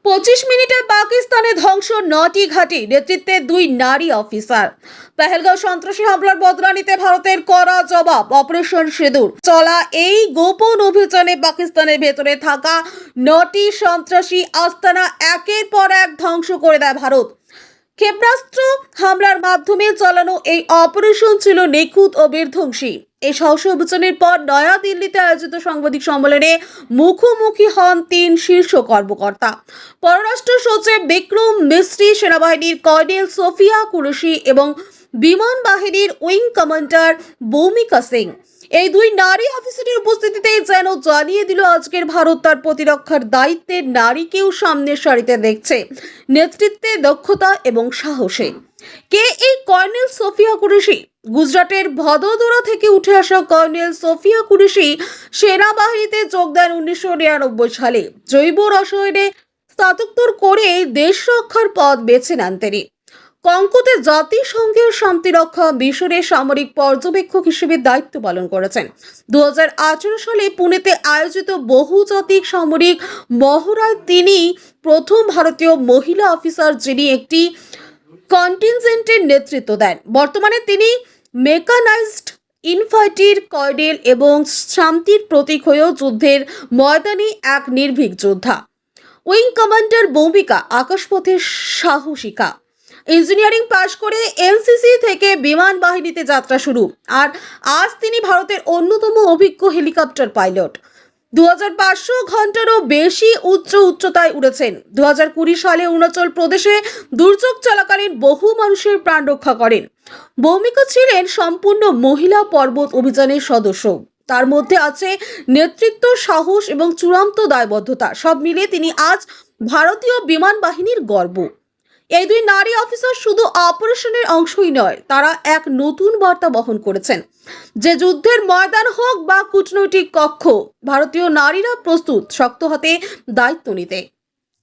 25 মিনিটে পাকিস্তানে ধ্বংস 9টি ঘাঁটি, নেতৃত্বে 2 নারী অফিসার। পেহেলগাঁও সন্ত্রাসী হামলার বদলা নিতে ভারতের কড়া জবাব। অপারেশন সিঁদুর চলা এই গোপন অভিযানে পাকিস্তানের ভেতরে থাকা 9টি সন্ত্রাসী আস্তানা একের পর এক ধ্বংস করে দেয় ভারত। ক্ষেপণাস্ত্র হামলার মাধ্যমে চালানো এই অপারেশন ছিল নিখুঁত ও বিধ্বংসী। এই সাহসী অভিযানের পর নয়াদিল্লিতে আয়োজিত সাংবাদিক সম্মেলনে মুখোমুখি হন 3 শীর্ষ কর্মকর্তা। পররাষ্ট্র সচিব বিক্রম মিস্ত্রি, সেনাবাহিনীর কর্নেল সোফিয়া কুরেশি এবং বিমান বাহিনীর উইং কমান্ডার ভূমিকা সিং। এই 2 নারী অফিসারের উপস্থিতিতে যেন জানিয়ে দিল আজকের ভারত তার প্রতিরক্ষার দায়িত্বে নারীকেও সামনের সারিতে দেখছে, নেতৃত্বে দক্ষতা এবং সাহসে। কে এই কর্নেল সোফিয়া কুরেশি? গুজরাটের ভদোদরা থেকে উঠে আসা কর্নেল সোফিয়া কুরেশি সেনাবাহিনীতে যোগ দেন 1999 সালে। জৈব রসায়নে স্নাতকোত্তর করে দেশ রক্ষার পথ বেছে নেন তিনি। কঙ্কোতে জাতিসংঘের শান্তিরক্ষা মিশনে সামরিক পর্যবেক্ষক হিসেবে দায়িত্ব পালন করেছেন। 2018 সালে পুনেতে আয়োজিত বহুজাতিক সামরিক মহড়ায় তিনি প্রথম ভারতীয় মহিলা অফিসার যিনি একটি কন্টিনজেন্টের নেতৃত্ব দেন। বর্তমানে তিনি মেকানাইজড ইনফ্যান্ট্রির কর্নেল এবং শান্তির প্রতীক হয়েও যুদ্ধের ময়দানে এক নির্ভীক যোদ্ধা। উইং কমান্ডার ভূমিকা আকাশপথের সাহসিকা। ইঞ্জিনিয়ারিং পাশ করে এনসিসি থেকে বিমান বাহিনীতে যাত্রা শুরু, আর আজ তিনি ভারতের অন্যতম অভিজ্ঞ হেলিকপ্টার পাইলট। 2500 ঘন্টারও বেশি উচ্চতায় উড়েছেন। 2020 সালে অরুণাচল প্রদেশে দুর্যোগ চলাকালীন বহু মানুষের প্রাণ রক্ষা করেন। ভূমিকা ছিলেন সম্পূর্ণ মহিলা পর্বত অভিযানের সদস্য। তার মধ্যে আছে নেতৃত্ব, সাহস এবং চূড়ান্ত দায়বদ্ধতা। সব মিলিয়ে তিনি আজ ভারতীয় বিমান বাহিনীর গর্ব। এই 2 নারী অফিসার শুধু অপারেশনের অংশই নয়, তারা এক নতুন বার্তা বহন করেছেন যে যুদ্ধের ময়দান হোক বা কূটনৈতিক কক্ষ, ভারতীয় নারীরা প্রস্তুত শক্ত হাতে দায়িত্ব নিতে।